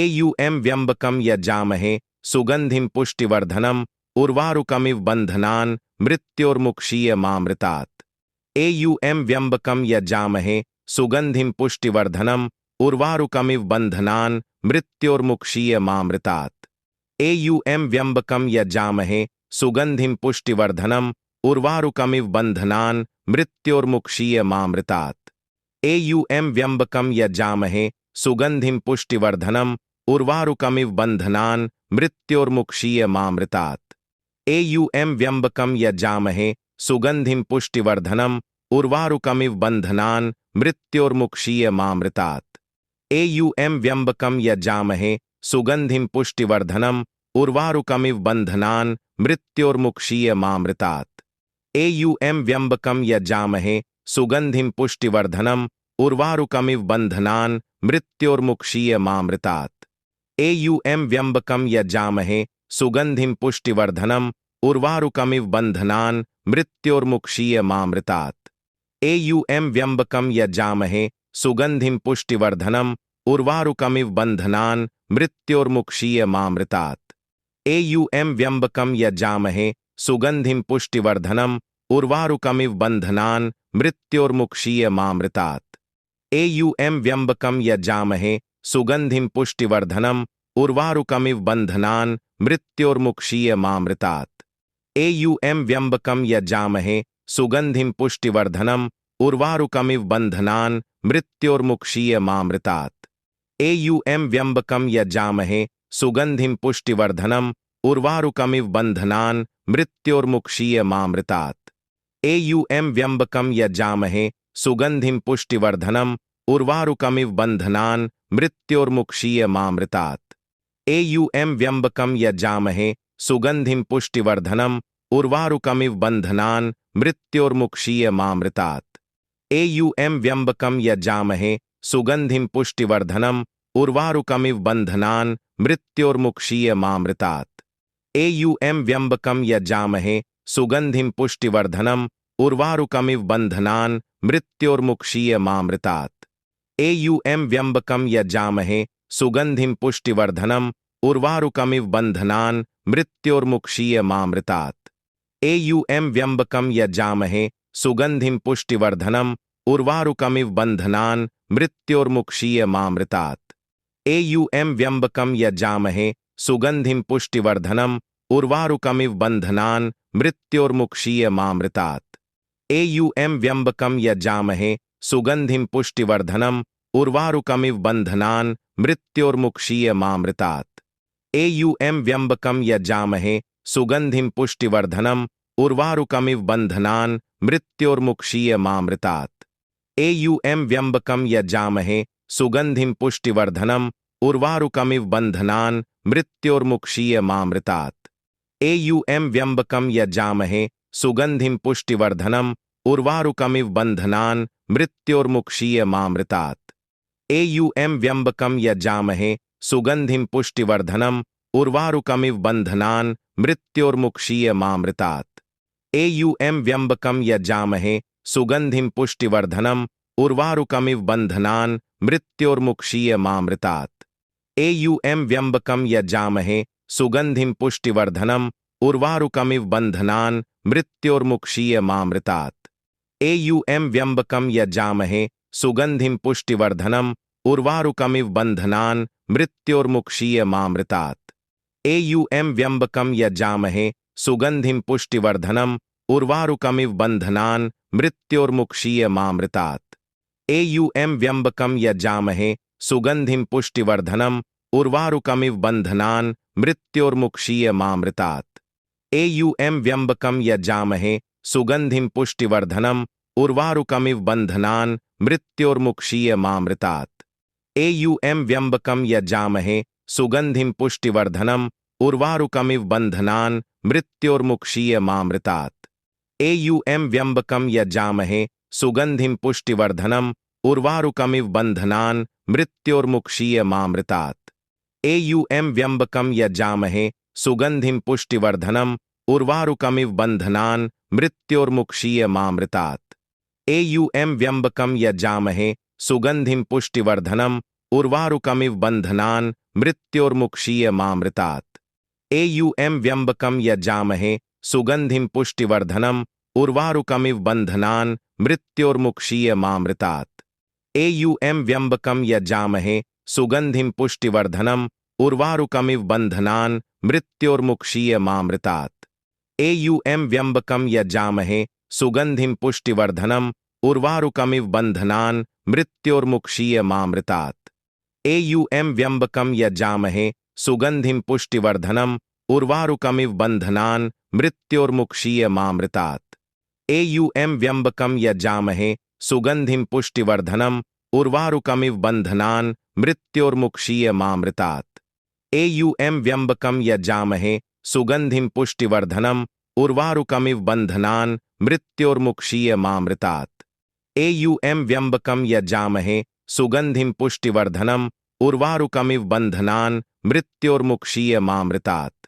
एयुएम व्यम्बकम यजामहे सुगंधिम पुष्टिवर्धनम उर्वारुकमिव बंधनान मृत्योर्मुक्षीयमामृतात्। एयुएम व्यम्बकम यजामहे सुगंधिम पुष्टिवर्धनम उर्वारुकमिव बंधनान मृत्योर्मुक्षीयमामृतात्। एयुएम व्यम्बकम यजामहे सुगंधिम पुष्टिवर्धनम उर्वारुकमिव बंधनान मृत्योर्मुक्षीयमामृतात्। एयुएम व्यम्बकम यजामहे सुगंधिम पुष्टिवर्धनम उर्वारुकमिव बंधनान मृत्योर्मुक्षीयमामृतात्। एयुएम व्यम्बकम यजामहे सुगंधिम पुष्टिवर्धनम उर्वारुकमिव बंधनान मृत्योर्मुक्षीयमामृतात्। एयुएम व्यम्बकम यजामहे सुगंधिम पुष्टिवर्धनम उर्वारुकमिव बंधनान मृत्योर्मुक्षीयमामृतात्। एयुएम व्यम्बकम यजामहे सुगंधिम पुष्टिवर्धनम उर्वारुकमिव बंधनान मृत्योर्मुक्षीयमामृतात्। एयुएम व्यम्बकम यजामहे सुगंधिम पुष्टिवर्धनम उर्वारुकमिव बंधनान मृत्योर्मुक्षीयमामृतात्। एयुएम व्यम्बकम यजामहे सुगंधिम पुष्टिवर्धनम उर्वारुकमिव बंधनान मृत्योर्मुक्षीयमामृतात्। एयुएम व्यम्बकम यजामहे सुगंधिम पुष्टिवर्धनम उर्वारुकमिव बंधनान मृत्योर्मुक्षीयमामृतात्। एयुएम व्यम्बकम यजामहे सुगंधिम पुष्टिवर्धनम उर्वारुकमिव बंधनान मृत्योर्मुक्षीयमामृतात्। एयुएम व्यम्बकम यजामहे सुगंधिम पुष्टिवर्धनम उर्वारुकमिव बंधनान मृत्योर्मुक्षीयमामृतात्। एयुएम व्यम्बकम यजामहे सुगंधिम पुष्टिवर्धनम उर्वारुकमिव बंधनान मृत्योर्मुक्षीयमामृतात्। एयुएम व्यम्बकम यजामहे सुगंधिम पुष्टिवर्धनम उर्वारुकमिव बंधनान मृत्योर्मुक्षीयमामृतात्। एयुएम व्यम्बकम यजामहे सुगंधिम पुष्टिवर्धनम उर्वारुकमिव बंधनान मृत्योर्मुक्षीयमामृतात्। एयुएम व्यम्बकम यजामहे सुगंधिम पुष्टिवर्धनम उर्वारुकमिव बंधनान मृत्योर्मुक्षीयमामृतात्। एयुएम व्यम्बकम यजामहे सुगंधिम पुष्टिवर्धनम उर्वारुकमिव बंधनान मृत्योर्मुक्षीयमामृतात्। एयुएम व्यम्बकम यजामहे सुगंधिम पुष्टिवर्धनम उर्वारुकमिव बंधनान मृत्योर्मुक्षीयमामृतात्। एयुएम व्यम्बकम यजामहे सुगंधिम पुष्टिवर्धनम उर्वारुकमिव बंधनान मृत्योर्मुक्षीयमामृतात्। एयुएम व्यम्बकम यजामहे सुगंधिम पुष्टिवर्धनम उर्वारुकमिव बंधनान मृत्योर्मुक्षीयमामृतात्। एयुएम व्यम्बकम यजामहे सुगंधिम पुष्टिवर्धनम उर्वारुकमिव बंधनान मृत्योर्मुक्षीयमामृतात्। एयुएम व्यम्बकम यजामहे सुगंधिम पुष्टिवर्धनम उर्वारुकमिव बंधनान मृत्योर्मुक्षीयमामृतात्। एयुएम व्यम्बकम यजामहे सुगंधिम पुष्टिवर्धनम उर्वारुकमिव बंधनान मृत्योर्मुक्षीयमामृतात्। एयुएम व्यम्बकम यजामहे सुगंधिम पुष्टिवर्धनम उर्वारुकमिव बंधनान मृत्योर्मुक्षीयमामृतात्। एयुएम व्यम्बकम यजामहे सुगंधिम पुष्टिवर्धनम उर्वारुकमिव बंधनान मृत्योर्मुक्षीयमामृतात्। एयुएम व्यम्बकम यजामहे सुगंधिम पुष्टिवर्धनम उर्वारुकमिव बंधनान मृत्योर्मुक्षीयमामृतात्। एयुएम व्यम्बकम यजामहे सुगंधिम पुष्टिवर्धनम उर्वारुकमिव बंधनान मृत्योर्मुक्षीयमामृतात्। एयुएम व्यम्बकम यजामहे सुगंधिम पुष्टिवर्धनम उर्वारुकमिव बंधनान मृत्योर्मुक्षीयमामृतात् एयुएम व्यम्बकम यजामहे सुगंधिम पुष्टिवर्धनम उर्वारुकमिव बंधनान मृत्योर्मुक्षीयमामृतात् एयुएम व्यम्बकम यजामहे सुगंधिम पुष्टिवर्धनम उर्वारुकमिव बंधनान मृत्योर्मुक्षीयमामृतात् एयुएम व्यम्बकम यजामहे सुगंधिम पुष्टिवर्धनम उर्वारुकमिव बंधनान मृत्योर्मुक्षीयमामृतात् एयुएम व्यम्बकम यजामहे सुगंधिम पुष्टिवर्धनम उर्वारुकमिव बंधनान मृत्योर्मुक्षीयमामृतात् एयुएम व्यम्बकम यजामहे सुगंधिम पुष्टिवर्धनम उर्वारुकमिव बंधनान मृत्योर्मुक्षीयमामृतात् एयुएम व्यम्बकम यजामहे सुगंधिम पुष्टिवर्धनम उर्वारुकमिव बंधनान मृत्योर्मुक्षीयमामृतात् एयुएम व्यम्बकम यजामहे सुगंधिम पुष्टिवर्धनम उर्वारुकमिव बंधनान मृत्योर्मुक्षीयमामृतात् एयुएम व्यम्बकम यजामहे सुगंधिम पुष्टिवर्धनम उर्वारुकमिव बंधनान मृत्योर्मुक्षीयमामृतात् एयुएम व्यम्बकम यजामहे सुगंधिम पुष्टिवर्धनम उर्वारुकमिव बंधनान मृत्योर्मुक्षीयमामृतात् एयुएम व्यम्बकम यजामहे सुगंधिम पुष्टिवर्धनम उर्वारुकमिव बंधनान मृत्योर्मुक्षीयमामृतात् एयुएम व्यम्बकम यजामहे सुगंधिम पुष्टिवर्धनम उर्वारुकमिव बंधनान मृत्योर्मुक्षीयमामृतात् एयुएम व्यम्बकम यजामहे सुगंधिम पुष्टिवर्धनम उर्वारुकमिव बंधनान मृत्योर्मुक्षीयमामृतात् एयुएम व्यम्बकम यजामहे सुगंधिम पुष्टिवर्धनम उर्वारुकमिव बंधनान मृत्योर्मुक्षीयमामृतात् एयुएम व्यम्बकम यजामहे सुगंधिम पुष्टिवर्धनम उर्वारुकमिव बंधनान मृत्योर्मुक्षीयमामृतात्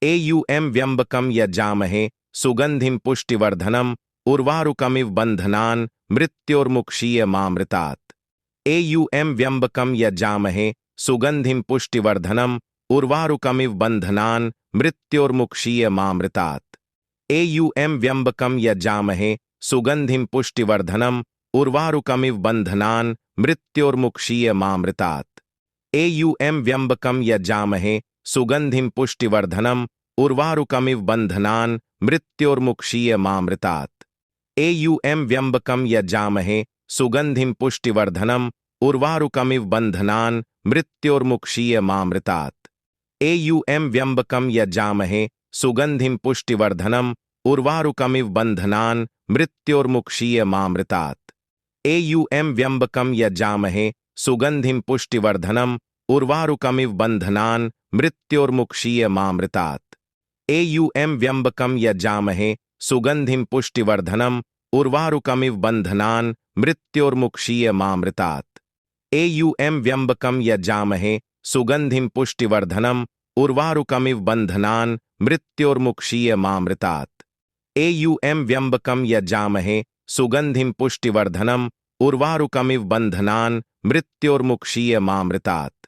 एयुएम व्यम्बकम यजामहे सुगंधिम पुष्टिवर्धनम उर्वारुकमिव बंधनान मृत्योर्मुक्षीयमामृतात् एयुएम व्यम्बकम यजामहे सुगंधिम पुष्टिवर्धनम उर्वारुकमिव बंधनान मृत्योर्मुक्षीयमामृतात् एयुएम व्यम्बकम यजामहे सुगंधिम पुष्टिवर्धनम उर्वारुकमिव बंधनान मृत्योर्मुक्षीयमामृतात् एयुएम व्यम्बकम यजामहे सुगंधिम पुष्टिवर्धनम उर्वारुकमिव बंधनान मृत्योर्मुक्षीयमामृतात् एयुएम व्यम्बकम यजामहे सुगंधिम पुष्टिवर्धनम उर्वारुकमिव बंधनान मृत्योर्मुक्षीयमामृतात् एयुएम व्यम्बकम यजामहे सुगंधिम पुष्टिवर्धनम उर्वारुकमिव बंधनान मृत्योर्मुक्षीयमामृतात् एयुएम व्यम्बकम यजामहे सुगंधिम पुष्टिवर्धनम उर्वारुकमिव बंधनान मृत्योर्मुक्षीयमामृतात् एयुएम व्यम्बकम यजामहे सुगंधिम पुष्टिवर्धनम उर्वारुकमिव बंधनान मृत्योर्मुक्षीयमामृतात् एयुएम व्यम्बकम यजामहे सुगंधिम पुष्टिवर्धनम उर्वारुकमिव बंधनान मृत्योर्मुक्षीयमामृतात् एयुएम व्यम्बकम यजामहे सुगंधिम पुष्टिवर्धनम उर्वारुकमिव बंधनान मृत्योर्मुक्षीयमामृतात्